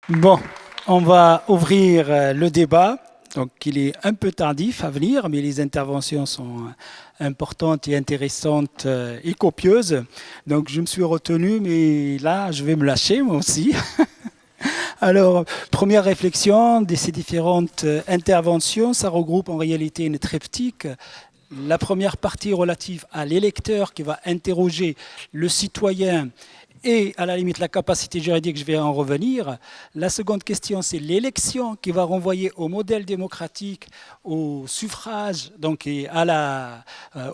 Bon, on va ouvrir le débat. Donc, il est un peu tardif à venir, mais les interventions sont importantes et intéressantes et copieuses. Donc, je me suis retenu, mais là, je vais me lâcher moi aussi. Alors, première réflexion de ces différentes interventions, ça regroupe en réalité une triptyque. La première partie relative à l'électeur qui va interroger le citoyen et à la limite la capacité juridique, je vais en revenir. La seconde question, c'est l'élection qui va renvoyer au modèle démocratique, au suffrage, donc et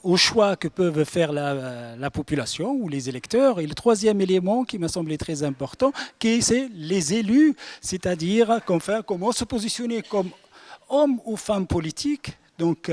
au choix que peuvent faire la population ou les électeurs. Et le troisième élément qui m'a semblé très important, c'est les élus, c'est-à-dire comment se positionner comme homme ou femme politique, donc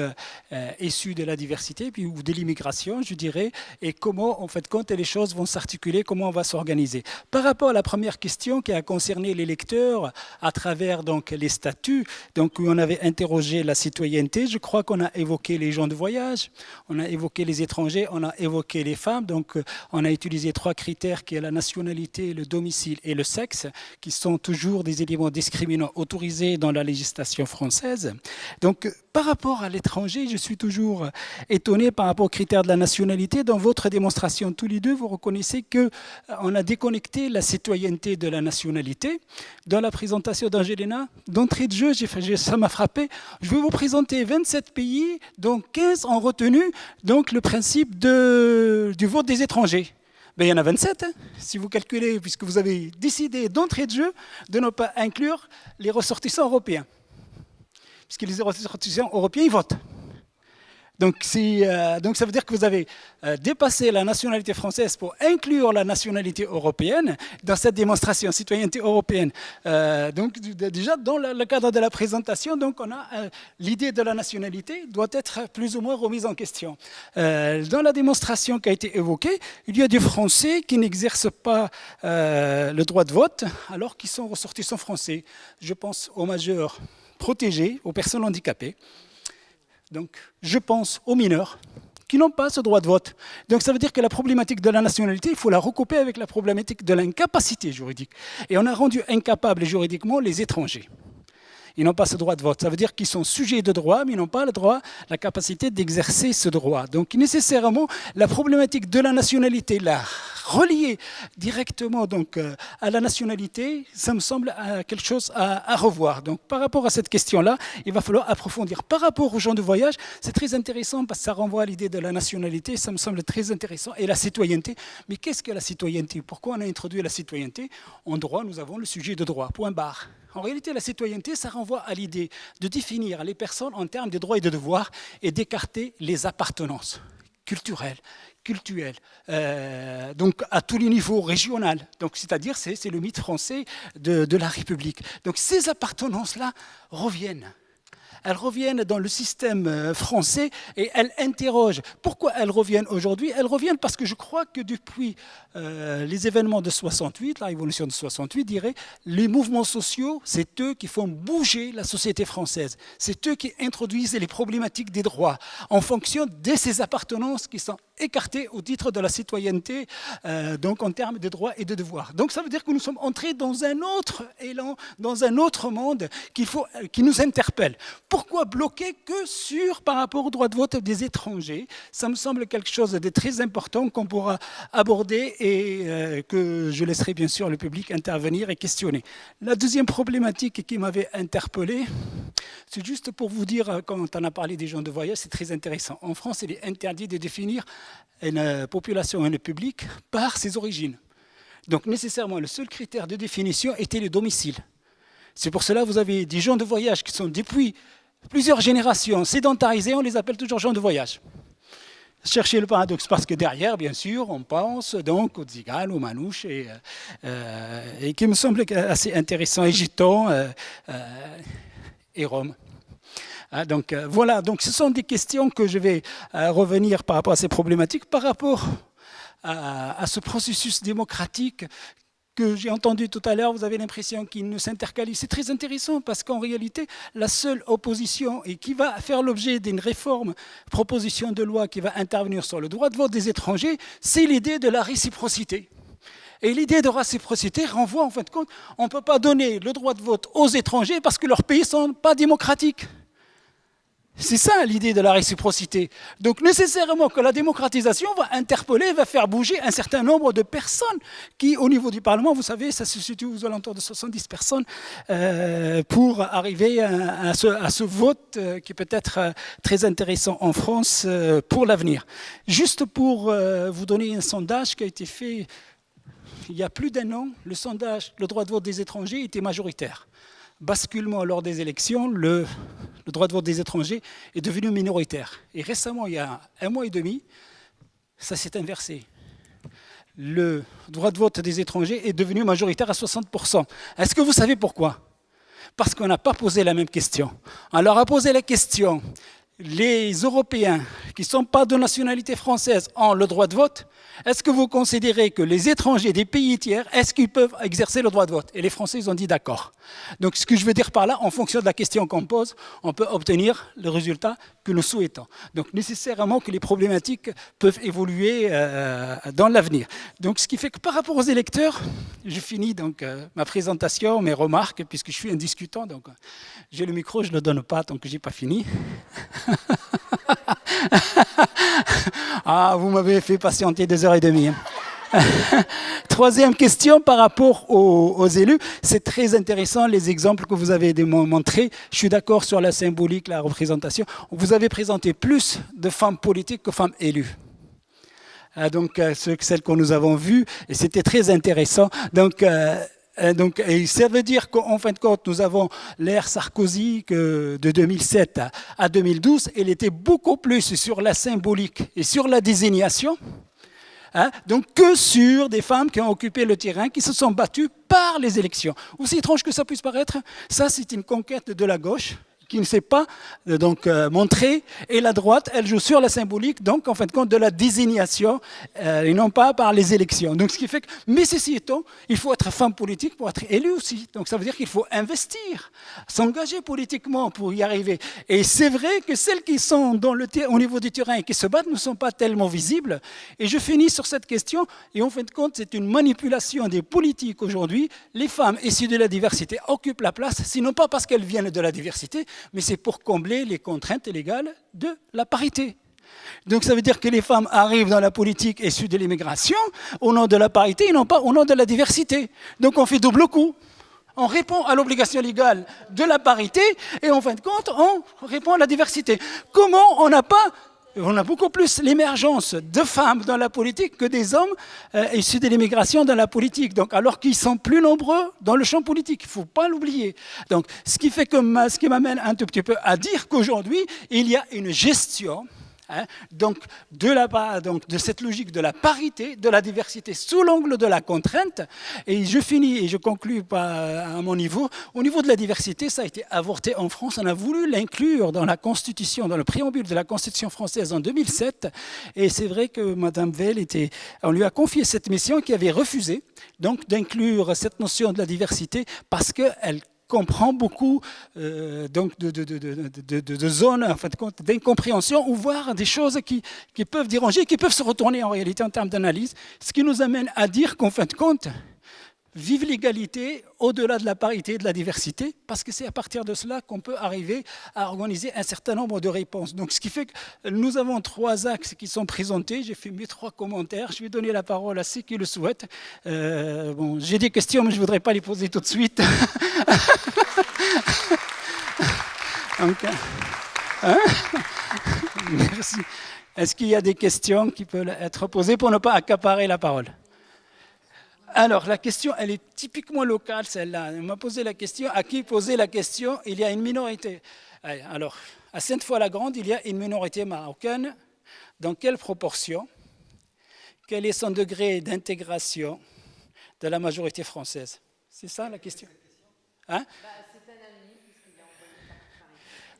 issus de la diversité puis, ou de l'immigration, je dirais, et comment, en fait, quand les choses vont s'articuler, comment on va s'organiser. Par rapport à la première question qui a concerné les lecteurs à travers donc, les statuts, donc, où on avait interrogé la citoyenneté, je crois qu'on a évoqué les gens de voyage, on a évoqué les étrangers, on a évoqué les femmes, donc on a utilisé trois critères qui sont la nationalité, le domicile et le sexe, qui sont toujours des éléments discriminants autorisés dans la législation française. Donc, par rapport à l'étranger, je suis toujours étonné par rapport aux critères de la nationalité. Dans votre démonstration, tous les deux, vous reconnaissez qu'on a déconnecté la citoyenneté de la nationalité. Dans la présentation d'Angelina, d'entrée de jeu, ça m'a frappé. Je vais vous présenter 27 pays, dont 15 ont retenu donc, le principe du vote des étrangers. Ben, il y en a 27, hein, si vous calculez, puisque vous avez décidé d'entrée de jeu de ne pas inclure les ressortissants européens. Puisque les ressortissants européens, ils votent. Donc ça veut dire que vous avez dépassé la nationalité française pour inclure la nationalité européenne dans cette démonstration citoyenneté européenne. Donc déjà, dans le cadre de la présentation, donc, on a l'idée de la nationalité doit être plus ou moins remise en question. Dans la démonstration qui a été évoquée, il y a des Français qui n'exercent pas le droit de vote alors qu'ils sont ressortissants français. Je pense aux majeurs protégés, aux personnes handicapées. Donc, je pense aux mineurs qui n'ont pas ce droit de vote. Donc, ça veut dire que la problématique de la nationalité, il faut la recouper avec la problématique de l'incapacité juridique. Et on a rendu incapables juridiquement les étrangers. Ils n'ont pas ce droit de vote. Ça veut dire qu'ils sont sujets de droit, mais ils n'ont pas le droit, la capacité d'exercer ce droit. Donc, nécessairement, la problématique de la nationalité, la relier directement donc, à la nationalité, ça me semble quelque chose à revoir. Donc, par rapport à cette question-là, il va falloir approfondir. Par rapport aux gens de voyage, c'est très intéressant parce que ça renvoie à l'idée de la nationalité, ça me semble très intéressant. Et la citoyenneté, mais qu'est-ce que la citoyenneté? Pourquoi on a introduit la citoyenneté? En droit, nous avons le sujet de droit, point barre. En réalité, la citoyenneté, ça renvoie à l'idée de définir les personnes en termes de droits et de devoirs et d'écarter les appartenances culturelles, donc à tous les niveaux régionaux. Donc, c'est-à-dire, c'est le mythe français de la République. Donc, ces appartenances-là reviennent. Elles reviennent dans le système français et elles interrogent. Pourquoi elles reviennent aujourd'hui? Elles reviennent parce que je crois que depuis les événements de 68, la révolution de 68, dirait, les mouvements sociaux, c'est eux qui font bouger la société française. C'est eux qui introduisent les problématiques des droits en fonction de ces appartenances qui sont écartées au titre de la citoyenneté, donc en termes de droits et de devoirs. Donc ça veut dire que nous sommes entrés dans un autre élan, dans un autre monde qui nous interpelle. Pourquoi bloquer que par rapport au droit de vote des étrangers? Ça me semble quelque chose de très important qu'on pourra aborder et que je laisserai bien sûr le public intervenir et questionner. La deuxième problématique qui m'avait interpellé, c'est juste pour vous dire, quand on a parlé des gens de voyage, c'est très intéressant. En France, il est interdit de définir une population, un public par ses origines. Donc nécessairement, le seul critère de définition était le domicile. C'est pour cela que vous avez des gens de voyage qui sont depuis plusieurs générations sédentarisés, on les appelle toujours gens de voyage. Cherchez le paradoxe, parce que derrière, bien sûr, on pense donc aux Tziganes, aux Manouches, et qui me semble assez intéressant, et Gitans et Roms. Donc voilà, donc ce sont des questions que je vais revenir par rapport à ces problématiques, par rapport à ce processus démocratique que j'ai entendu tout à l'heure, vous avez l'impression qu'il ne s'intercalise. C'est très intéressant parce qu'en réalité, la seule opposition et qui va faire l'objet d'une réforme, proposition de loi qui va intervenir sur le droit de vote des étrangers, c'est l'idée de la réciprocité. Et l'idée de réciprocité renvoie en fin de compte, on ne peut pas donner le droit de vote aux étrangers parce que leurs pays ne sont pas démocratiques. C'est ça l'idée de la réciprocité. Donc nécessairement que la démocratisation va interpeller, va faire bouger un certain nombre de personnes qui, au niveau du Parlement, vous savez, ça se situe aux alentours de 70 personnes pour arriver à ce vote qui peut être très intéressant en France pour l'avenir. Juste pour vous donner un sondage qui a été fait il y a plus d'1 an, le sondage, le droit de vote des étrangers était majoritaire. Basculement lors des élections, le droit de vote des étrangers est devenu minoritaire. Et récemment, il y a 1 mois et demi, ça s'est inversé. Le droit de vote des étrangers est devenu majoritaire à 60%. Est-ce que vous savez pourquoi? Parce qu'on n'a pas posé la même question. On leur a posé la question, les Européens qui ne sont pas de nationalité française ont le droit de vote. Est-ce que vous considérez que les étrangers des pays tiers, est-ce qu'ils peuvent exercer le droit de vote? Et les Français, ils ont dit d'accord. Donc ce que je veux dire par là, en fonction de la question qu'on pose, on peut obtenir le résultat que nous souhaitons. Donc nécessairement que les problématiques peuvent évoluer dans l'avenir. Donc ce qui fait que par rapport aux électeurs, je finis donc ma présentation, mes remarques, puisque je suis un discutant, donc j'ai le micro, je ne le donne pas tant que je n'ai pas fini. Ah, vous m'avez fait patienter 2h30. Troisième question par rapport aux élus. C'est très intéressant les exemples que vous avez montrés. Je suis d'accord sur la symbolique, la représentation. Vous avez présenté plus de femmes politiques que femmes élues. Donc, celles que nous avons vues, et c'était très intéressant. Donc, et ça veut dire qu'en fin de compte, nous avons l'ère Sarkozy que de 2007 à 2012, elle était beaucoup plus sur la symbolique et sur la désignation, donc que sur des femmes qui ont occupé le terrain, qui se sont battues par les élections. Aussi étrange que ça puisse paraître, ça c'est une conquête de la gauche qui ne s'est pas montrée, et la droite, elle joue sur la symbolique, donc en fin de compte de la désignation, et non pas par les élections. Donc ce qui fait que, mais ceci étant, il faut être femme politique pour être élu aussi. Donc ça veut dire qu'il faut investir, s'engager politiquement pour y arriver. Et c'est vrai que celles qui sont au niveau du terrain et qui se battent ne sont pas tellement visibles. Et je finis sur cette question, et en fin de compte, c'est une manipulation des politiques aujourd'hui. Les femmes issues de la diversité occupent la place, sinon pas parce qu'elles viennent de la diversité, mais c'est pour combler les contraintes légales de la parité. Donc ça veut dire que les femmes arrivent dans la politique issue de l'immigration au nom de la parité et non pas au nom de la diversité. Donc on fait double coup. On répond à l'obligation légale de la parité et en fin de compte, on répond à la diversité. Comment on n'a pas... On a beaucoup plus l'émergence de femmes dans la politique que des hommes issus de l'immigration dans la politique. Donc, alors qu'ils sont plus nombreux dans le champ politique, il ne faut pas l'oublier. Donc, ce qui m'amène un tout petit peu à dire qu'aujourd'hui, il y a une gestion donc de cette logique de la parité, de la diversité sous l'angle de la contrainte. Et je finis et je conclus à mon niveau. Au niveau de la diversité, ça a été avorté en France. On a voulu l'inclure dans la Constitution, dans le préambule de la Constitution française en 2007. Et c'est vrai que Mme Veil on lui a confié cette mission qui avait refusé donc d'inclure cette notion de la diversité parce qu'elle comprend beaucoup donc de zones en fin de compte, d'incompréhension ou voire des choses qui peuvent déranger, qui peuvent se retourner en réalité en termes d'analyse, ce qui nous amène à dire qu'en fin de compte, vive l'égalité au-delà de la parité et de la diversité, parce que c'est à partir de cela qu'on peut arriver à organiser un certain nombre de réponses. Donc, ce qui fait que nous avons 3 axes qui sont présentés. J'ai fait mes 3 commentaires. Je vais donner la parole à ceux qui le souhaitent. Bon, j'ai des questions, mais je ne voudrais pas les poser tout de suite. Donc, merci. Est-ce qu'il y a des questions qui peuvent être posées pour ne pas accaparer la parole? Alors, la question, elle est typiquement locale, celle-là. On m'a posé la question, à qui poser la question? Il y a une minorité. Alors, à Sainte-Foy-la-Grande, il y a une minorité marocaine. Dans quelle proportion? Quel est son degré d'intégration de la majorité française? C'est ça la question? Hein?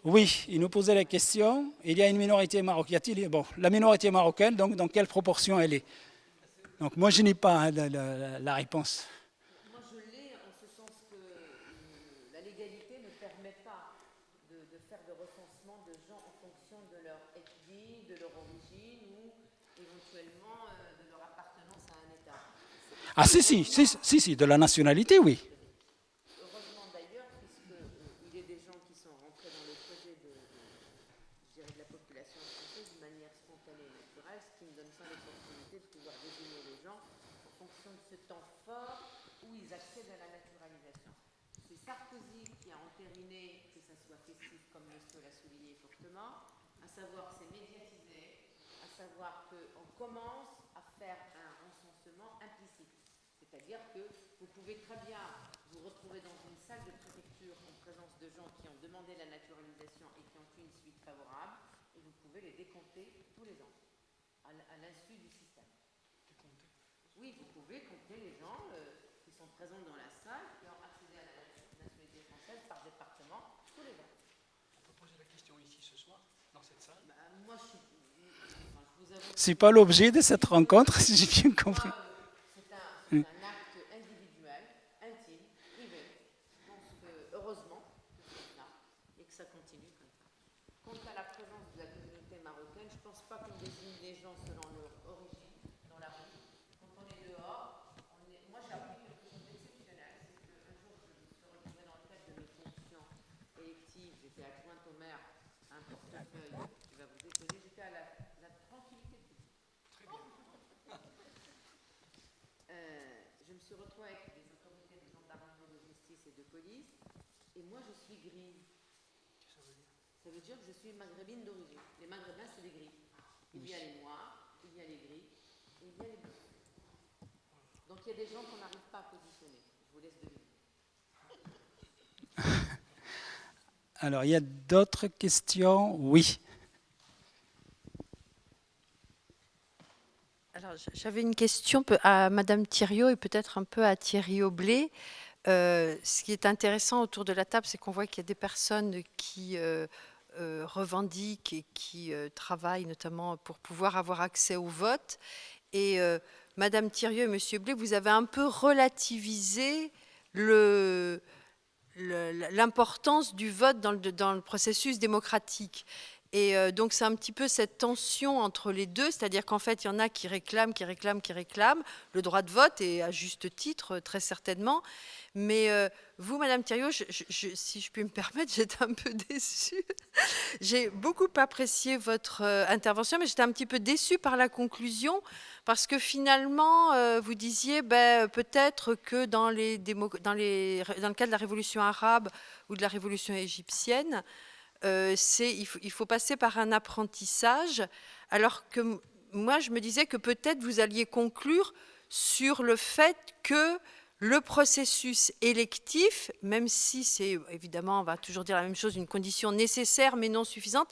Oui, il nous posait la question. Il y a une minorité marocaine. Bon, la minorité marocaine, donc dans quelle proportion elle est? Donc moi, je n'ai pas la réponse. Moi, je l'ai en ce sens que la légalité ne permet pas de faire de recensement de gens en fonction de leur ethnie, de leur origine ou éventuellement de leur appartenance à un État. Ah si, de la nationalité, oui. Heureusement d'ailleurs, puisqu'il y a des gens qui sont rentrés dans le projet je dirais, de la population française de manière spontanée et naturelle, ce qui me donne ça l'opportunité de pouvoir désigner les gens en fonction de ce temps fort où ils accèdent à la naturalisation. C'est Sarkozy qui a entériné que ça soit festif, comme monsieur l'a souligné fortement, à savoir que c'est médiatisé, à savoir qu'on commence à faire un recensement implicite. C'est-à-dire que vous pouvez très bien vous retrouver dans une salle de préfecture en présence de gens qui ont demandé la naturalisation et qui ont eu une suite favorable, et vous pouvez les décompter tous les ans, à l'insu du système. Oui, vous pouvez compter les gens qui sont présents dans la salle, qui ont accédé à la nationalité française par département, tous les ans. On peut poser la question ici ce soir, dans cette salle. Moi, je vous avoue. C'est pas l'objet de cette rencontre, si j'ai bien compris. C'est un acte individuel, intime, privé. Je pense que, heureusement, que c'est là et que ça continue comme ça. Quant à la présence de la communauté marocaine, je ne pense pas qu'on désigne les gens selon leur origine dans la rue. Quand on est dehors, moi j'ai appris quelque chose d'exceptionnel. C'est qu'un jour, je me suis retrouvée dans le cadre de mes fonctions électives. J'étais adjointe au maire à un portefeuille qui va vous étonner. J'étais à la tranquillité de Très bien. Je me suis retrouvée avec des autorités de gendarmerie, de justice et de police, et moi je suis grise. Qu'est-ce que ça veut dire? Ça veut dire que je suis maghrébine d'origine. Les maghrébins, c'est les gris. Il y a les noirs, il y a les gris, et il y a les bleus. Donc il y a des gens qu'on n'arrive pas à positionner. Je vous laisse deviner. Alors, il y a d'autres questions? Oui. Alors, j'avais une question à Madame Thiriot et peut-être un peu à Thierry Aublet. Ce qui est intéressant autour de la table, c'est qu'on voit qu'il y a des personnes qui revendiquent et qui travaillent notamment pour pouvoir avoir accès au vote. Et Madame Thiriot et Monsieur Aublet, vous avez un peu relativisé l'importance du vote dans le processus démocratique. Et donc, c'est un petit peu cette tension entre les deux, c'est-à-dire qu'en fait, il y en a qui réclament le droit de vote, et à juste titre, très certainement. Mais vous, Madame Thiriot, si je puis me permettre, j'étais un peu déçue. J'ai beaucoup apprécié votre intervention, mais j'étais un petit peu déçue par la conclusion, parce que finalement, vous disiez peut-être que dans le cas de la révolution arabe ou de la révolution égyptienne, il faut passer par un apprentissage, alors que moi, je me disais que peut-être vous alliez conclure sur le fait que le processus électif, même si c'est, évidemment, on va toujours dire la même chose, une condition nécessaire mais non suffisante,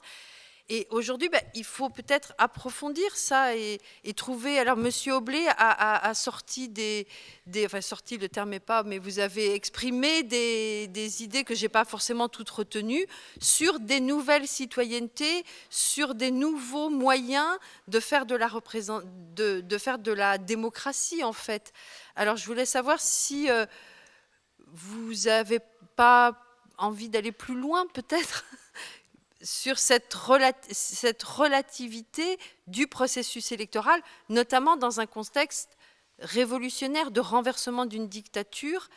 et aujourd'hui, il faut peut-être approfondir ça et trouver. Alors, Monsieur Aublet a sorti enfin, sorti, le terme n'est pas, mais vous avez exprimé des idées que je n'ai pas forcément toutes retenues sur des nouvelles citoyennetés, sur des nouveaux moyens de faire de la démocratie, en fait. Alors, je voulais savoir si vous n'avez pas envie d'aller plus loin, peut-être sur cette relativité du processus électoral, notamment dans un contexte révolutionnaire de renversement d'une dictature,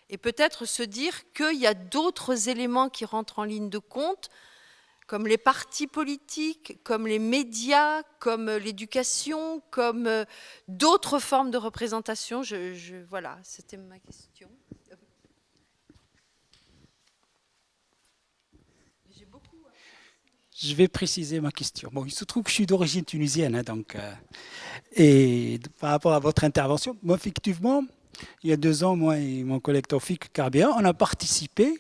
et peut-être se dire qu'il y a d'autres éléments qui rentrent en ligne de compte, comme les partis politiques, comme les médias, comme l'éducation, comme d'autres formes de représentation. Voilà, c'était ma question. Je vais préciser ma question. Bon, il se trouve que je suis d'origine tunisienne, et par rapport à votre intervention, moi, effectivement, il y a 2 ans, moi et mon collègue Taoufik Karbia, on a participé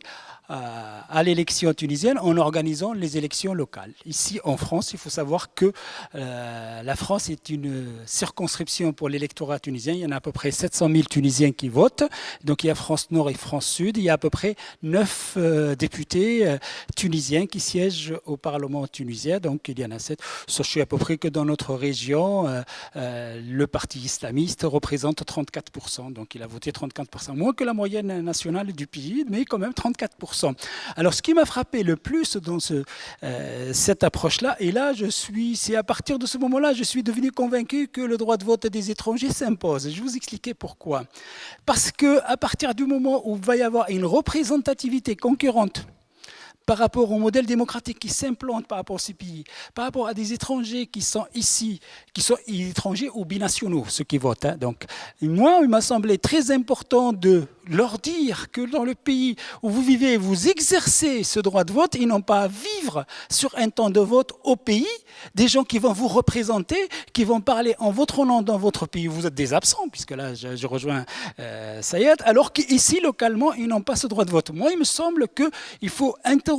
à l'élection tunisienne en organisant les élections locales. Ici, en France, il faut savoir que la France est une circonscription pour l'électorat tunisien. Il y en a à peu près 700 000 Tunisiens qui votent. Donc, il y a France Nord et France Sud. Il y a à peu près 9 députés tunisiens qui siègent au Parlement tunisien. Donc, il y en a 7. Sachez à peu près que dans notre région, le parti islamiste représente 34%. Donc, il a voté 34%, moins que la moyenne nationale du pays, mais quand même 34%. 50%. Alors, ce qui m'a frappé le plus dans cette approche-là, et là, c'est à partir de ce moment-là, je suis devenu convaincu que le droit de vote des étrangers s'impose. Je vais vous expliquer pourquoi. Parce qu'à partir du moment où il va y avoir une représentativité concurrente par rapport au modèle démocratique qui s'implante par rapport à ces pays, par rapport à des étrangers qui sont ici, qui sont étrangers ou binationaux, ceux qui votent. Donc, moi, il m'a semblé très important de leur dire que dans le pays où vous vivez, vous exercez ce droit de vote, ils n'ont pas à vivre sur un temps de vote au pays, des gens qui vont vous représenter, qui vont parler en votre nom dans votre pays. Vous êtes des absents, puisque là, je rejoins Sayed, alors qu'ici, localement, ils n'ont pas ce droit de vote. Moi, il me semble qu'il faut interroger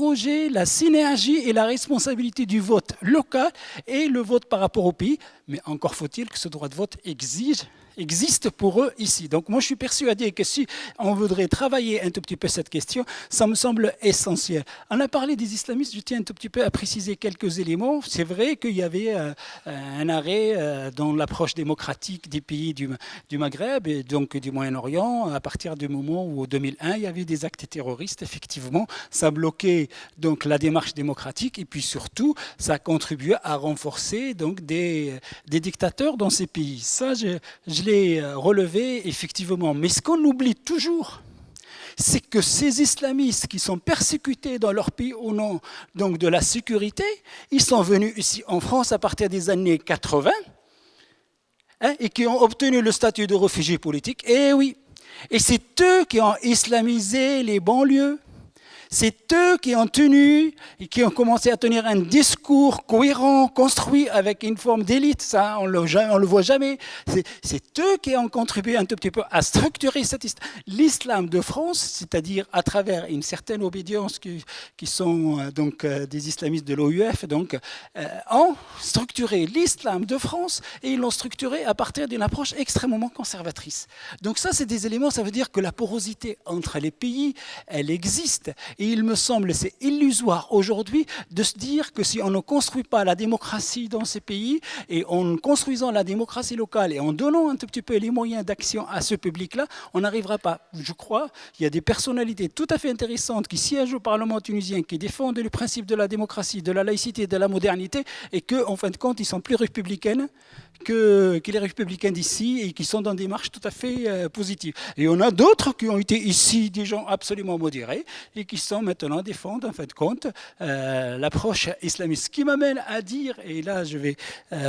la synergie et la responsabilité du vote local et le vote par rapport au pays, mais encore faut-il que ce droit de vote existe pour eux ici. Donc moi je suis persuadé que si on voudrait travailler un tout petit peu cette question, ça me semble essentiel. On a parlé des islamistes, je tiens un tout petit peu à préciser quelques éléments. C'est vrai qu'il y avait un arrêt dans l'approche démocratique des pays du Maghreb et donc du Moyen-Orient à partir du moment où en 2001 il y avait des actes terroristes, effectivement, ça bloquait donc la démarche démocratique et puis surtout ça a contribué à renforcer donc des dictateurs dans ces pays. Ça, je l'ai relevé effectivement. Mais ce qu'on oublie toujours, c'est que ces islamistes qui sont persécutés dans leur pays au nom donc, de la sécurité, ils sont venus ici en France à partir des années 80 et qui ont obtenu le statut de réfugiés politiques. Et oui, et c'est eux qui ont islamisé les banlieues. C'est eux qui ont tenu et qui ont commencé à tenir un discours cohérent, construit avec une forme d'élite. Ça, on le voit jamais. C'est eux qui ont contribué un tout petit peu à structurer l'islam de France, c'est-à-dire à travers une certaine obédience qui sont donc des islamistes de l'OUF, donc ont structuré l'islam de France et ils l'ont structuré à partir d'une approche extrêmement conservatrice. Donc ça, c'est des éléments. Ça veut dire que la porosité entre les pays, elle existe. Et il me semble, c'est illusoire aujourd'hui de se dire que si on ne construit pas la démocratie dans ces pays, et en construisant la démocratie locale et en donnant un tout petit peu les moyens d'action à ce public-là, on n'arrivera pas. Je crois, il y a des personnalités tout à fait intéressantes qui siègent au Parlement tunisien, qui défendent le principe de la démocratie, de la laïcité, de la modernité, et qu'en fin de compte, ils sont plus républicaines que les républicains d'ici et qui sont dans des marches tout à fait positives. Et on a d'autres qui ont été ici des gens absolument modérés et qui sont maintenant défendent en fin de compte l'approche islamiste. Ce qui m'amène à dire, et là je vais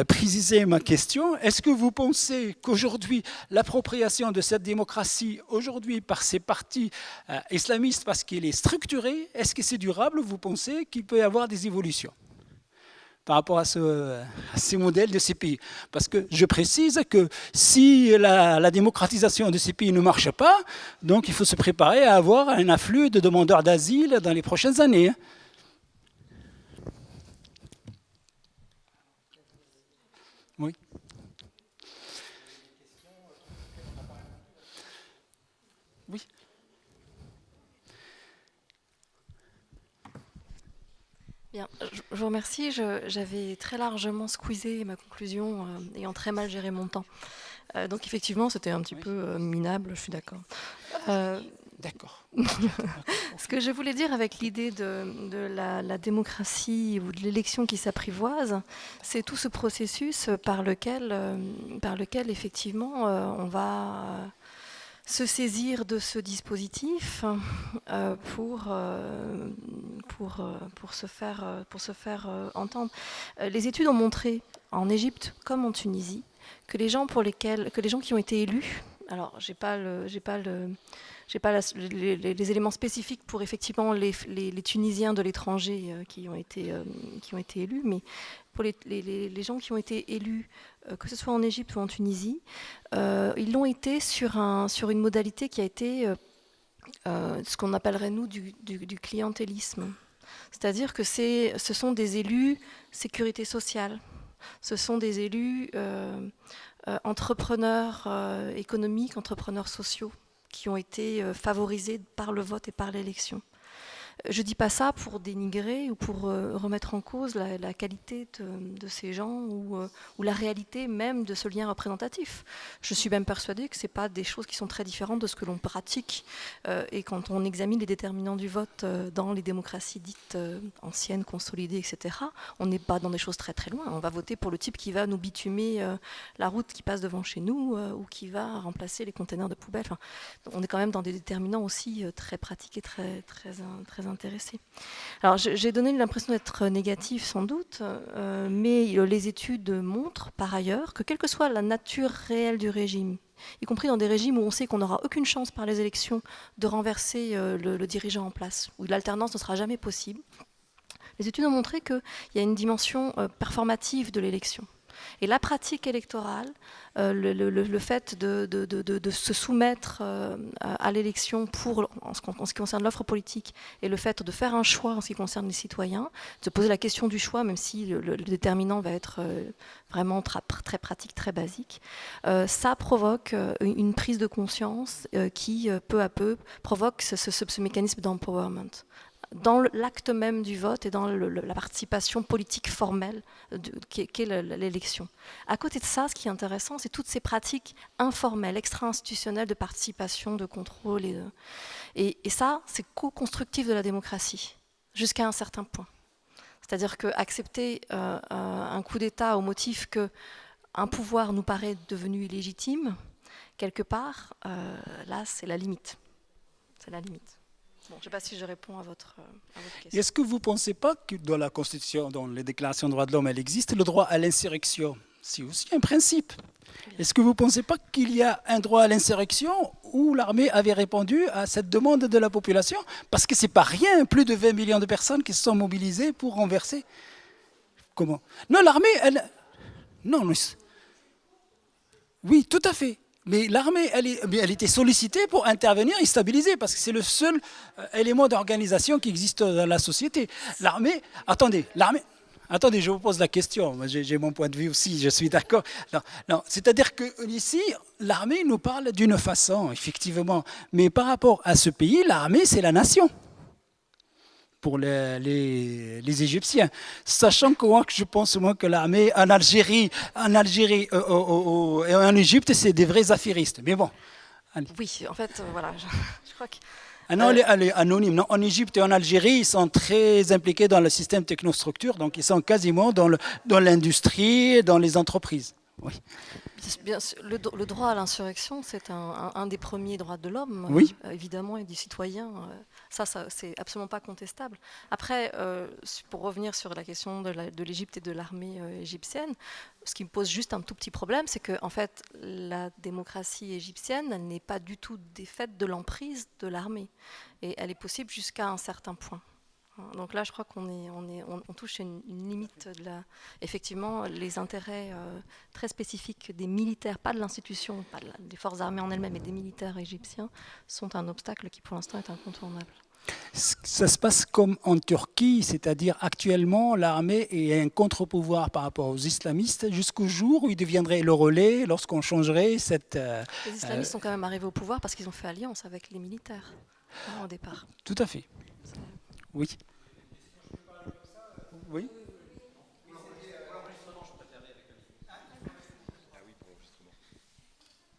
préciser ma question, est-ce que vous pensez qu'aujourd'hui l'appropriation de cette démocratie aujourd'hui par ces partis islamistes parce qu'il est structuré, est-ce que c'est durable? Vous pensez qu'il peut y avoir des évolutions par rapport à ces modèles de ces pays? Parce que je précise que si la démocratisation de ces pays ne marche pas, donc il faut se préparer à avoir un afflux de demandeurs d'asile dans les prochaines années. Oui. Oui. Bien, je vous remercie. J'avais très largement squeezé ma conclusion, ayant très mal géré mon temps. Donc effectivement, c'était un petit peu minable, je suis d'accord. D'accord. Ce que je voulais dire avec l'idée de la démocratie ou de l'élection qui s'apprivoise, c'est tout ce processus par lequel effectivement on va se saisir de ce dispositif pour se faire entendre. Les études ont montré, en Égypte comme en Tunisie, que les gens qui ont été élus, alors j'ai pas les éléments spécifiques pour effectivement les Tunisiens de l'étranger qui ont été élus, mais pour les gens qui ont été élus, que ce soit en Égypte ou en Tunisie, ils l'ont été sur une modalité qui a été ce qu'on appellerait nous du clientélisme. C'est-à-dire que ce sont des élus sécurité sociale, ce sont des élus entrepreneurs économiques, entrepreneurs sociaux, qui ont été favorisés par le vote et par l'élection. Je ne dis pas ça pour dénigrer ou pour remettre en cause la qualité de ces gens ou la réalité même de ce lien représentatif. Je suis même persuadée que ce n'est pas des choses qui sont très différentes de ce que l'on pratique. Et quand on examine les déterminants du vote dans les démocraties dites anciennes, consolidées, etc., on n'est pas dans des choses très très loin. On va voter pour le type qui va nous bitumer la route qui passe devant chez nous ou qui va remplacer les containers de poubelle. Enfin, on est quand même dans des déterminants aussi très pratiques et très intéressés. Alors j'ai donné l'impression d'être négatif sans doute, mais les études montrent par ailleurs que quelle que soit la nature réelle du régime, y compris dans des régimes où on sait qu'on n'aura aucune chance par les élections de renverser le dirigeant en place, où l'alternance ne sera jamais possible, les études ont montré qu'il y a une dimension performative de l'élection. Et la pratique électorale, le fait de se soumettre à l'élection en ce qui concerne l'offre politique et le fait de faire un choix en ce qui concerne les citoyens, de se poser la question du choix, même si le déterminant va être vraiment très pratique, très basique, ça provoque une prise de conscience qui, peu à peu, provoque ce mécanisme d'empowerment dans l'acte même du vote et dans la participation politique formelle qu'est l'élection. À côté de ça, ce qui est intéressant, c'est toutes ces pratiques informelles, extra-institutionnelles de participation, de contrôle. Et ça, c'est co-constructif de la démocratie, jusqu'à un certain point. C'est-à-dire qu'accepter un coup d'État au motif qu'un pouvoir nous paraît devenu illégitime, quelque part, là, c'est la limite. C'est la limite. Bon, je ne sais pas si je réponds à votre question. Est-ce que vous ne pensez pas que dans la Constitution, dans les déclarations des droits de l'homme, il existe le droit à l'insurrection? C'est aussi un principe. Est-ce que vous ne pensez pas qu'il y a un droit à l'insurrection où l'armée avait répondu à cette demande de la population? Parce que ce n'est pas rien, plus de 20 millions de personnes qui se sont mobilisées pour renverser. Comment? Non, l'armée, elle... Non, mais... Oui, tout à fait. Mais l'armée, elle était sollicitée pour intervenir et stabiliser, parce que c'est le seul élément d'organisation qui existe dans la société. L'armée, attendez, je vous pose la question, j'ai mon point de vue aussi, je suis d'accord. Non, c'est-à-dire qu'ici, l'armée nous parle d'une façon, effectivement, mais par rapport à ce pays, l'armée, c'est la nation. Pour les Égyptiens, sachant que moi, je pense que l'armée en Algérie et en Égypte, c'est des vrais affairistes. Mais bon. Allez. Oui, en fait, voilà, je crois que... Ah non, elle est anonyme. Non, en Égypte et en Algérie, ils sont très impliqués dans le système technostructure, donc ils sont quasiment dans l'industrie, dans les entreprises. Oui. Bien, le droit à l'insurrection, c'est un des premiers droits de l'homme, oui. Évidemment, et du citoyen. Ça c'est absolument pas contestable. Après, pour revenir sur la question de l'Égypte et de l'armée égyptienne, ce qui me pose juste un tout petit problème, c'est que en fait, la démocratie égyptienne, elle n'est pas du tout défaite de l'emprise de l'armée. Et elle est possible jusqu'à un certain point. Donc là, je crois qu'on touche une limite effectivement, les intérêts très spécifiques des militaires, pas de l'institution, pas des forces armées en elles-mêmes, mais des militaires égyptiens, sont un obstacle qui, pour l'instant, est incontournable. Ça se passe comme en Turquie, c'est-à-dire actuellement, l'armée est un contre-pouvoir par rapport aux islamistes jusqu'au jour où ils deviendraient le relais lorsqu'on changerait cette... Les islamistes sont quand même arrivés au pouvoir parce qu'ils ont fait alliance avec les militaires au départ. Tout à fait. Oui. Oui.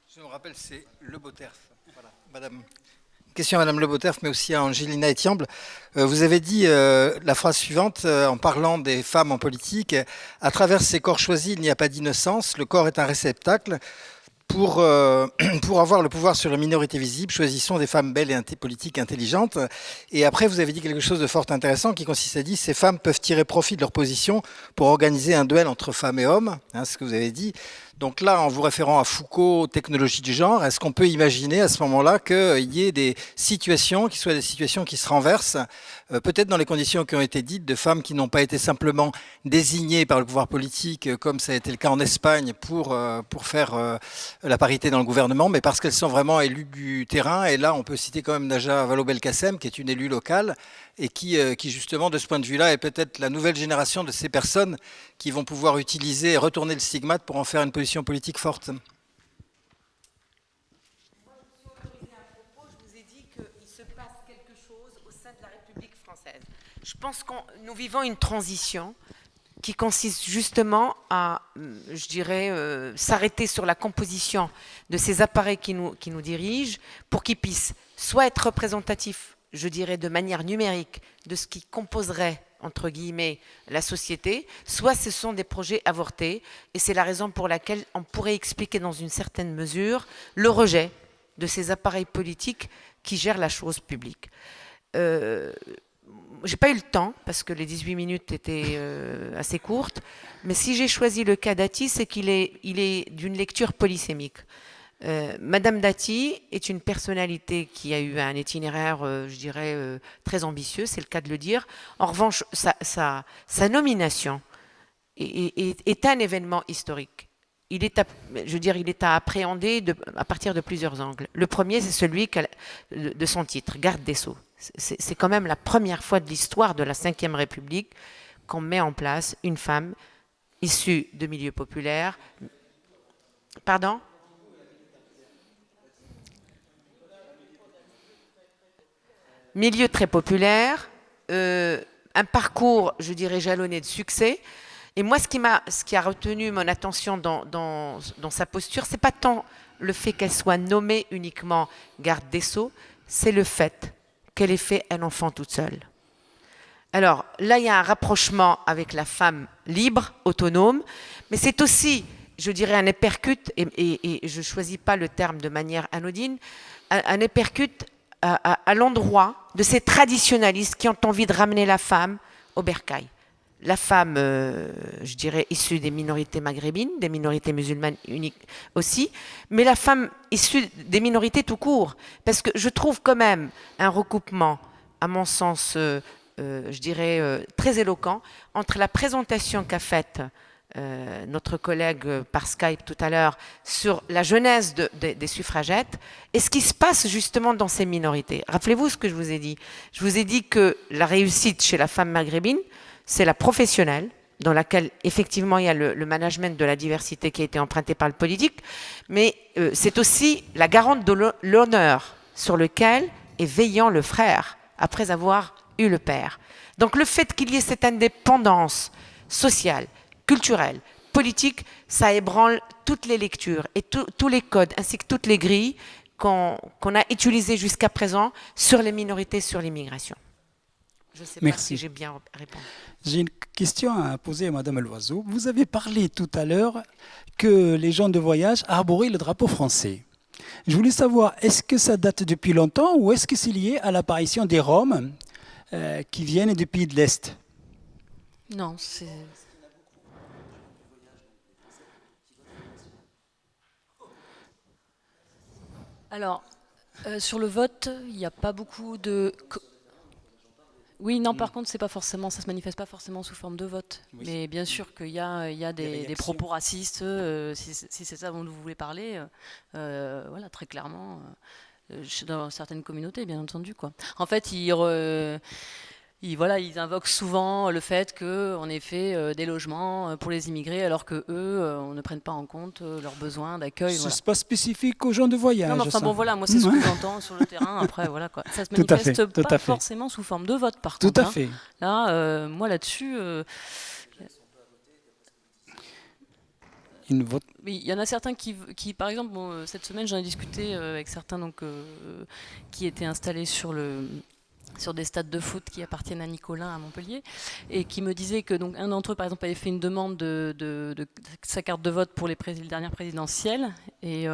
Je me rappelle, c'est Le Botterf. Voilà, madame. Question à Madame Le Botterf, mais aussi à Angelina Etiamble. Vous avez dit la phrase suivante en parlant des femmes en politique. À travers ces corps choisis, il n'y a pas d'innocence. Le corps est un réceptacle. Pour avoir le pouvoir sur la minorité visible, choisissons des femmes belles et politiques intelligentes. Et après, vous avez dit quelque chose de fort intéressant qui consiste à dire ces femmes peuvent tirer profit de leur position pour organiser un duel entre femmes et hommes, hein, ce que vous avez dit. Donc là, en vous référant à Foucault, technologie du genre, est-ce qu'on peut imaginer à ce moment-là qu'il y ait des situations qui soient des situations qui se renversent, peut-être dans les conditions qui ont été dites, de femmes qui n'ont pas été simplement désignées par le pouvoir politique, comme ça a été le cas en Espagne, pour faire la parité dans le gouvernement, mais parce qu'elles sont vraiment élues du terrain. Et là, on peut citer quand même Najat Vallaud-Belkacem, qui est une élue locale, et qui justement, de ce point de vue-là, est peut-être la nouvelle génération de ces personnes qui vont pouvoir utiliser et retourner le stigmate pour en faire une position politique forte. Moi, je me suis autorisé un propos, je vous ai dit qu'ils se passe quelque chose au sein de la République française. Je pense que nous vivons une transition qui consiste justement à, je dirais, s'arrêter sur la composition de ces appareils qui nous dirigent pour qu'ils puissent soit être représentatifs, je dirais, de manière numérique de ce qui composerait, entre guillemets, la société, soit ce sont des projets avortés, et c'est la raison pour laquelle on pourrait expliquer dans une certaine mesure le rejet de ces appareils politiques qui gèrent la chose publique. J'ai pas eu le temps, parce que les 18 minutes étaient assez courtes, mais si j'ai choisi le cas Dati, c'est qu'il est d'une lecture polysémique. Madame Dati est une personnalité qui a eu un itinéraire, je dirais, très ambitieux, c'est le cas de le dire. En revanche, sa nomination est un événement historique. Il est à appréhender à partir de plusieurs angles. Le premier, c'est celui de son titre, garde des Sceaux. C'est quand même la première fois de l'histoire de la Ve République qu'on met en place une femme issue de milieux populaires. Pardon ? Milieu très populaire, un parcours, je dirais, jalonné de succès. Et moi, ce qui a retenu mon attention dans sa posture, c'est pas tant le fait qu'elle soit nommée uniquement garde des Sceaux, c'est le fait qu'elle ait fait un enfant toute seule. Alors là, il y a un rapprochement avec la femme libre, autonome, mais c'est aussi, je dirais, un épercute, et je ne choisis pas le terme de manière anodine, un épercute à l'endroit de ces traditionalistes qui ont envie de ramener la femme au bercail. La femme, je dirais, issue des minorités maghrébines, des minorités musulmanes uniques aussi, mais la femme issue des minorités tout court. Parce que je trouve quand même un recoupement, à mon sens, je dirais, très éloquent, entre la présentation qu'a faite notre collègue par Skype tout à l'heure sur la genèse des suffragettes et ce qui se passe justement dans ces minorités. Rappelez-vous ce que je vous ai dit. Je vous ai dit que la réussite chez la femme maghrébine, c'est la professionnelle, dans laquelle effectivement il y a le management de la diversité qui a été emprunté par le politique, mais c'est aussi la garante de l'honneur sur lequel est veillant le frère après avoir eu le père. Donc le fait qu'il y ait cette indépendance sociale, culturelle, politique, ça ébranle toutes les lectures et tous les codes ainsi que toutes les grilles qu'on a utilisées jusqu'à présent sur les minorités, sur l'immigration. Je ne sais pas si j'ai bien répondu. J'ai une question à poser à Madame Loiseau. Vous avez parlé tout à l'heure que les gens de voyage arboraient le drapeau français. Je voulais savoir, est-ce que ça date depuis longtemps ou est-ce que c'est lié à l'apparition des Roms qui viennent des pays de l'Est? Non, c'est... Alors, sur le vote, il n'y a pas beaucoup de... Oui, non, par contre, c'est pas forcément, ça se manifeste pas forcément sous forme de vote. Oui. Mais bien sûr qu'il y a des propos racistes, si c'est ça dont vous voulez parler, voilà, très clairement, dans certaines communautés, bien entendu, quoi. En fait, ils invoquent souvent le fait qu'on ait fait des logements pour les immigrés, alors que eux, on ne prenne pas en compte leurs besoins d'accueil. Voilà. C'est pas spécifique aux gens de voyage. Non, mais enfin bon, voilà, moi c'est ce que j'entends sur le terrain. Après, voilà quoi. Ça se manifeste pas forcément sous forme de vote, par contre. Tout à fait. Là, moi là-dessus. Il y en a certains qui par exemple, bon, cette semaine j'en ai discuté avec certains donc, qui étaient installés sur des stades de foot qui appartiennent à Nicolin à Montpellier, et qui me disaient que donc, un d'entre eux, par exemple, avait fait une demande de sa carte de vote pour les dernières présidentielles, et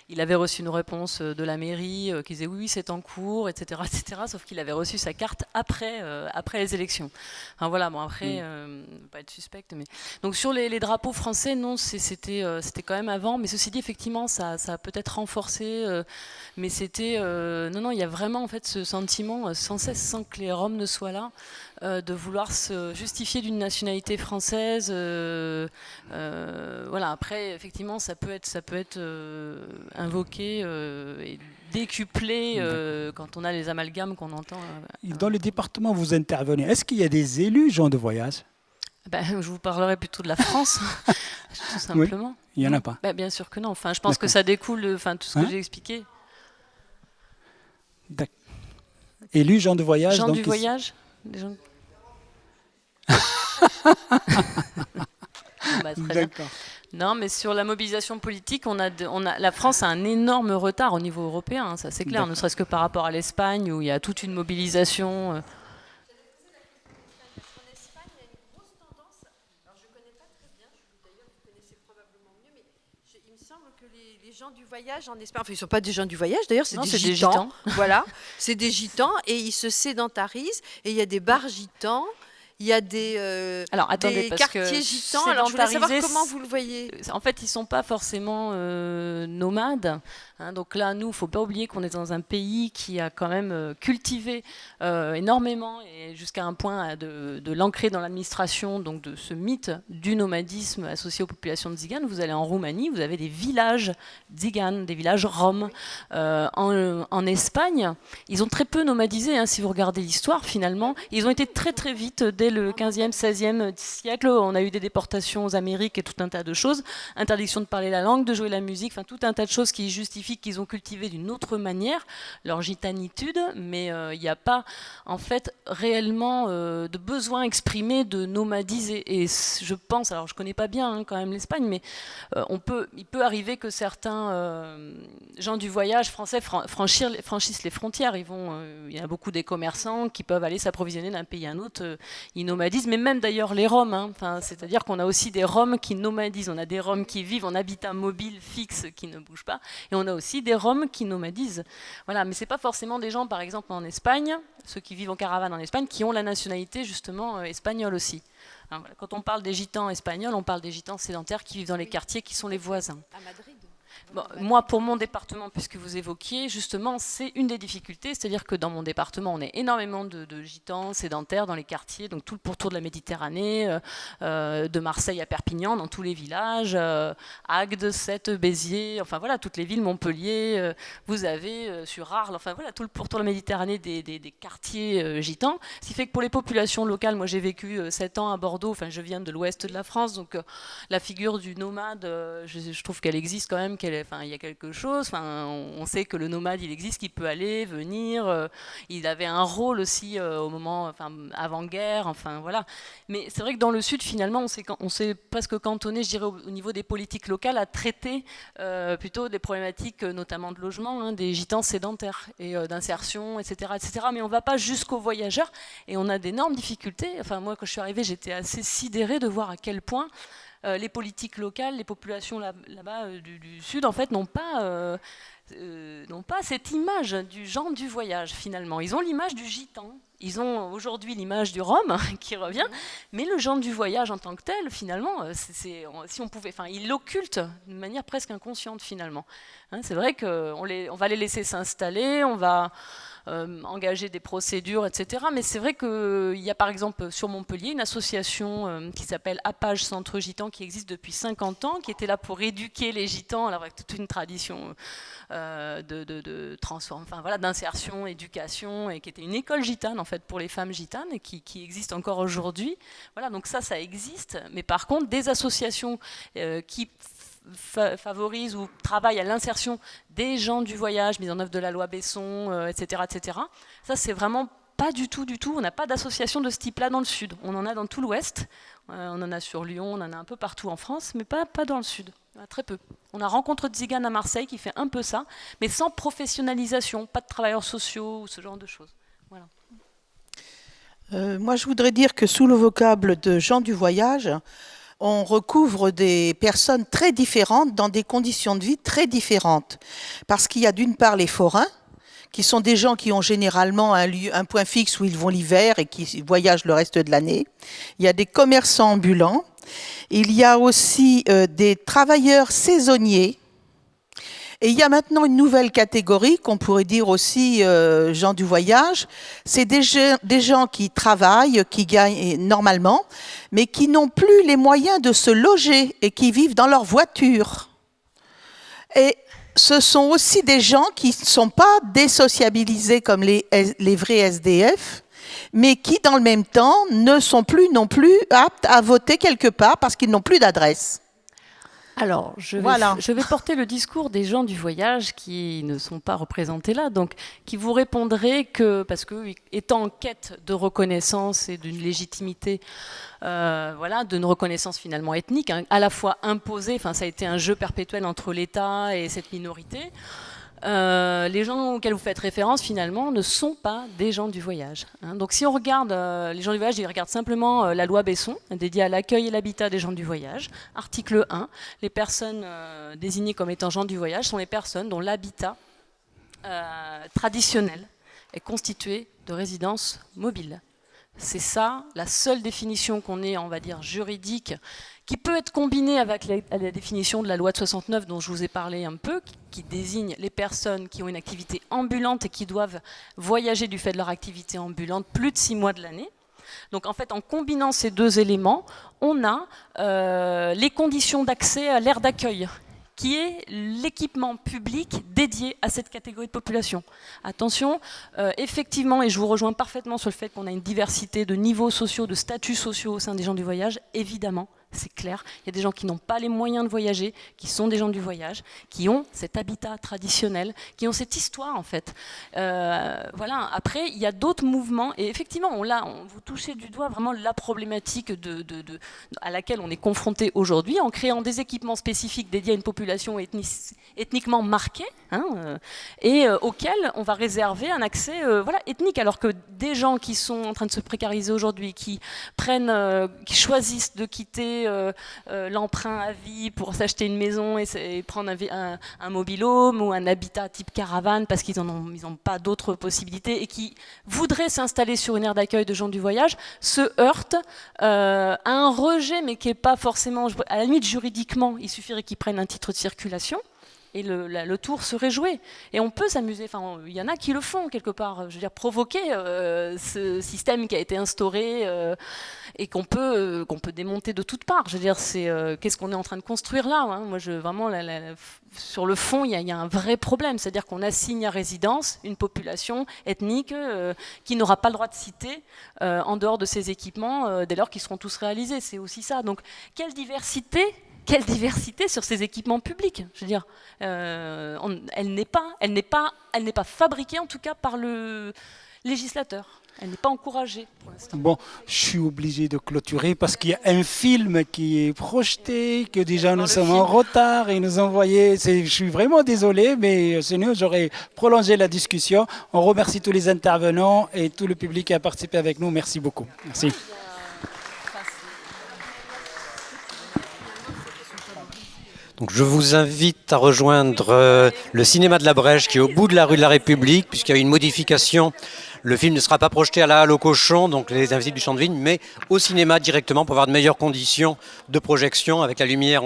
il avait reçu une réponse de la mairie qui disait oui, c'est en cours, etc., etc., sauf qu'il avait reçu sa carte après les élections. Enfin voilà, bon après, pas être suspecte, mais... Donc sur les drapeaux français, non, c'était quand même avant, mais ceci dit, effectivement, ça a peut-être renforcé, mais c'était... non, il y a vraiment en fait ce sentiment sans cesse, sans que les Roms ne soient là, de vouloir se justifier d'une nationalité française. Voilà. Après, effectivement, ça peut être invoqué et décuplé quand on a les amalgames qu'on entend. Dans le département où vous intervenez, est-ce qu'il y a des élus gens de voyage? Je vous parlerai plutôt de la France, tout simplement. Oui, il n'y en a pas. Bien sûr que non. Enfin, je pense que ça découle de tout ce que j'ai expliqué. Élus, gens de voyage. Gens donc du voyage des gens... Bah, très bien. D'accord. Non, mais sur la mobilisation politique, la France a un énorme retard au niveau européen, hein, ça c'est clair, ne serait-ce que par rapport à l'Espagne où il y a toute une mobilisation. En Espagne, il y a une grosse tendance. Alors, je ne connais pas très bien, d'ailleurs, vous connaissez probablement mieux, mais il me semble que les gens du voyage en Espagne, enfin, ils ne sont pas des gens du voyage, d'ailleurs, c'est Non, des c'est des gitans. gitans. Voilà, c'est des gitans et ils se sédentarisent. Et il y a des bars gitans, il y a Alors, attendez, des parce quartiers que gitans. Alors, je voulais savoir sédentariser, comment vous le voyez. En fait, ils ne sont pas forcément nomades. Hein, donc là, nous, il ne faut pas oublier qu'on est dans un pays qui a quand même cultivé énormément et jusqu'à un point de l'ancrer dans l'administration, donc de ce mythe du nomadisme associé aux populations de Tziganes. Vous allez en Roumanie, vous avez des villages Tziganes, des villages roms. En Espagne, ils ont très peu nomadisé, hein, si vous regardez l'histoire, finalement. Ils ont été très très vite, dès le 15e, 16e siècle, on a eu des déportations aux Amériques et tout un tas de choses. Interdiction de parler la langue, de jouer la musique, enfin tout un tas de choses qui justifient qu'ils ont cultivé d'une autre manière leur gitanitude, mais il n'y a pas en fait réellement de besoin exprimé de nomadiser. Et je pense, alors je ne connais pas bien hein, quand même l'Espagne, mais il peut arriver que certains gens du voyage français franchissent les frontières. Il y a beaucoup des commerçants qui peuvent aller s'approvisionner d'un pays à un autre. Ils nomadisent, mais même d'ailleurs les Roms. Hein, c'est-à-dire qu'on a aussi des Roms qui nomadisent. On a des Roms qui vivent en habitat mobile fixe qui ne bougent pas. Et on a aussi des Roms qui nomadisent. Voilà, mais ce n'est pas forcément des gens, par exemple en Espagne, ceux qui vivent en caravane en Espagne, qui ont la nationalité justement espagnole aussi. Hein, voilà. Quand on parle des gitans espagnols, on parle des gitans sédentaires qui vivent dans les quartiers qui sont les voisins. À Madrid. Bon, moi, pour mon département, puisque vous évoquiez, justement, c'est une des difficultés, c'est-à-dire que dans mon département, on est énormément de gitans sédentaires dans les quartiers, donc tout le pourtour de la Méditerranée, de Marseille à Perpignan, dans tous les villages, Agde, Sète, Béziers, enfin voilà, toutes les villes, Montpellier, vous avez sur Arles, enfin voilà, tout le pourtour de la Méditerranée des quartiers gitans, ce qui fait que pour les populations locales, moi j'ai vécu 7 ans à Bordeaux, enfin je viens de l'ouest de la France, donc la figure du nomade, je trouve qu'elle existe quand même, il y a quelque chose. On sait que le nomade, il existe, qu'il peut aller, venir. Il avait un rôle aussi au moment, avant-guerre. Enfin voilà. Mais c'est vrai que dans le sud, finalement, on s'est presque cantonné, je dirais, au niveau des politiques locales, à traiter plutôt des problématiques, notamment de logement, hein, des gitans sédentaires et d'insertion, etc., etc. Mais on ne va pas jusqu'aux voyageurs. Et on a d'énormes difficultés. Enfin moi, quand je suis arrivée, j'étais assez sidérée de voir à quel point les politiques locales, les populations là-bas du Sud, en fait, n'ont pas cette image du genre du voyage, finalement. Ils ont l'image du gitan. Ils ont aujourd'hui l'image du Rome qui revient, mais le genre du voyage en tant que tel, finalement, si on pouvait, ils l'occultent de manière presque inconsciente, finalement. Hein, c'est vrai qu'on va les laisser s'installer, on va engager des procédures, etc. Mais c'est vrai qu'il y a par exemple sur Montpellier une association qui s'appelle Apage Centre Gitan qui existe depuis 50 ans, qui était là pour éduquer les gitans, alors avec toute une tradition d'insertion, éducation, et qui était une école gitane en fait pour les femmes gitanes et qui existe encore aujourd'hui. Voilà, donc ça existe. Mais par contre, des associations qui favorise ou travaille à l'insertion des gens du voyage, mise en œuvre de la loi Besson, etc., etc. Ça, c'est vraiment pas du tout. On n'a pas d'association de ce type-là dans le Sud. On en a dans tout l'Ouest. On en a sur Lyon, on en a un peu partout en France, mais pas dans le Sud. Très peu. On a Rencontre Tzigane à Marseille qui fait un peu ça, mais sans professionnalisation, pas de travailleurs sociaux ou ce genre de choses. Voilà. Moi, je voudrais dire que sous le vocable de gens du voyage, on recouvre des personnes très différentes dans des conditions de vie très différentes. Parce qu'il y a d'une part les forains, qui sont des gens qui ont généralement un point fixe où ils vont l'hiver et qui voyagent le reste de l'année. Il y a des commerçants ambulants. Il y a aussi des travailleurs saisonniers. Et il y a maintenant une nouvelle catégorie qu'on pourrait dire aussi gens du voyage. C'est des gens qui travaillent, qui gagnent normalement, mais qui n'ont plus les moyens de se loger et qui vivent dans leur voiture. Et ce sont aussi des gens qui ne sont pas désociabilisés comme les vrais SDF, mais qui, dans le même temps, ne sont plus non plus aptes à voter quelque part parce qu'ils n'ont plus d'adresse. Alors, je vais porter le discours des gens du voyage qui ne sont pas représentés là, donc qui vous répondraient que, parce que étant en quête de reconnaissance et d'une légitimité, voilà, d'une reconnaissance finalement ethnique, hein, à la fois imposée, enfin ça a été un jeu perpétuel entre l'État et cette minorité. Les gens auxquels vous faites référence finalement ne sont pas des gens du voyage, hein. Donc si on regarde les gens du voyage, ils regardent simplement la loi Besson dédiée à l'accueil et l'habitat des gens du voyage. Article 1, les personnes désignées comme étant gens du voyage sont les personnes dont l'habitat traditionnel est constitué de résidences mobiles. C'est ça, la seule définition qu'on ait, on va dire, juridique, qui peut être combinée avec la définition de la loi de 69 dont je vous ai parlé un peu, qui désigne les personnes qui ont une activité ambulante et qui doivent voyager du fait de leur activité ambulante plus de 6 mois de l'année. Donc en fait, en combinant ces deux éléments, on a les conditions d'accès à l'aire d'accueil, qui est l'équipement public dédié à cette catégorie de population. Attention, effectivement, et je vous rejoins parfaitement sur le fait qu'on a une diversité de niveaux sociaux, de statuts sociaux au sein des gens du voyage, évidemment, c'est clair. Il y a des gens qui n'ont pas les moyens de voyager, qui sont des gens du voyage, qui ont cet habitat traditionnel, qui ont cette histoire en fait. Voilà. Après, il y a d'autres mouvements, et effectivement, vous touchez du doigt vraiment la problématique à laquelle on est confronté aujourd'hui, en créant des équipements spécifiques dédiés à une population ethniquement marquée, hein, et auxquels on va réserver un accès voilà, ethnique, alors que des gens qui sont en train de se précariser aujourd'hui, qui choisissent de quitter l'emprunt à vie pour s'acheter une maison et prendre un mobil-home ou un habitat type caravane parce qu'ils n'ont pas d'autres possibilités et qui voudraient s'installer sur une aire d'accueil de gens du voyage, se heurtent à un rejet, mais qui n'est pas forcément, à la limite juridiquement, il suffirait qu'ils prennent un titre de circulation. Et le tour serait joué. Et on peut s'amuser, enfin, il y en a qui le font quelque part, je veux dire, provoquer ce système qui a été instauré et qu'on peut démonter de toutes parts. Je veux dire, qu'est-ce qu'on est en train de construire là, hein. Moi, vraiment, sur le fond, il y a un vrai problème. C'est-à-dire qu'on assigne à résidence une population ethnique qui n'aura pas le droit de citer en dehors de ces équipements dès lors qu'ils seront tous réalisés. C'est aussi ça. Donc, quelle diversité sur ces équipements publics. Je veux dire, elle n'est pas fabriquée en tout cas par le législateur. Elle n'est pas encouragée pour l'instant. Bon, je suis obligé de clôturer parce qu'il y a un film qui est projeté, que déjà nous sommes en retard et nous envoyer. Je suis vraiment désolé, mais sinon j'aurais prolongé la discussion. On remercie tous les intervenants et tout le public qui a participé avec nous. Merci beaucoup. Merci. Donc je vous invite à rejoindre le cinéma de la Brèche qui est au bout de la rue de la République, puisqu'il y a eu une modification. Le film ne sera pas projeté à la Halle au Cochon, donc les Invisibles du Champ de Vigne, mais au cinéma directement pour avoir de meilleures conditions de projection avec la lumière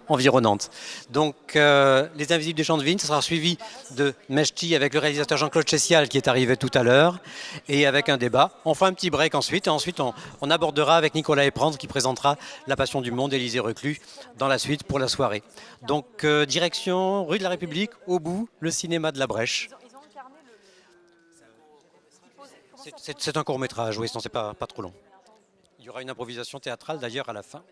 environnante. Donc les Invisibles du Champ de Vigne, ça sera suivi de Mechti avec le réalisateur Jean-Claude Chessial qui est arrivé tout à l'heure et avec un débat. On fera un petit break ensuite et ensuite on abordera avec Nicolas Eprendre qui présentera La Passion du Monde, Élisée Reclus dans la suite pour la soirée. Donc direction rue de la République, au bout, le cinéma de la Brèche. C'est un court-métrage, oui, sinon c'est pas trop long. Il y aura une improvisation théâtrale d'ailleurs à la fin.